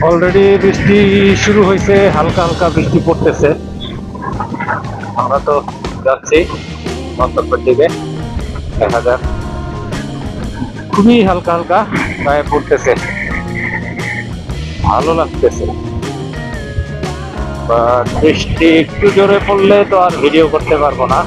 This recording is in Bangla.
অলরেডি বৃষ্টি শুরু হয়েছে, হালকা হালকা বৃষ্টি পড়তেছে। আমরা তো যাচ্ছি গন্তব্যের দিকে, দেখা যাক। খুবই হালকা হালকা গায়ে পড়তেছে, ভালো লাগতেছে। বা বৃষ্টি একটু জোরে পড়লে তো আর ভিডিও করতে পারবো না।